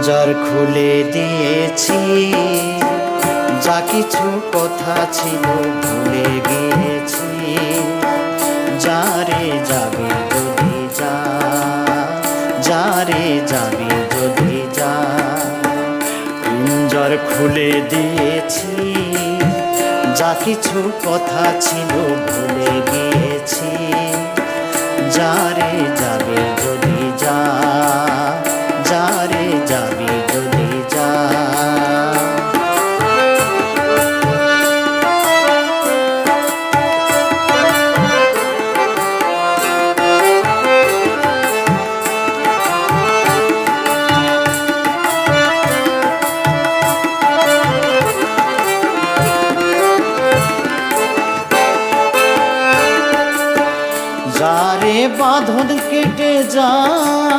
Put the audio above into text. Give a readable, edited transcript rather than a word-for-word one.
পিঞ্জর খুলে দিয়েছি, যা কিছু কথা ছিল ভুলে গিয়েছি। যারে যাবি যদি যা, যারে যাবি যদি যা। পিঞ্জর খুলে দিয়েছি, যা কিছু কথা ছিল ভুলে গিয়েছি। যারে যাবি যদি যা, যারে যাবি যদি যা। যারে বাঁধন কেটে যায়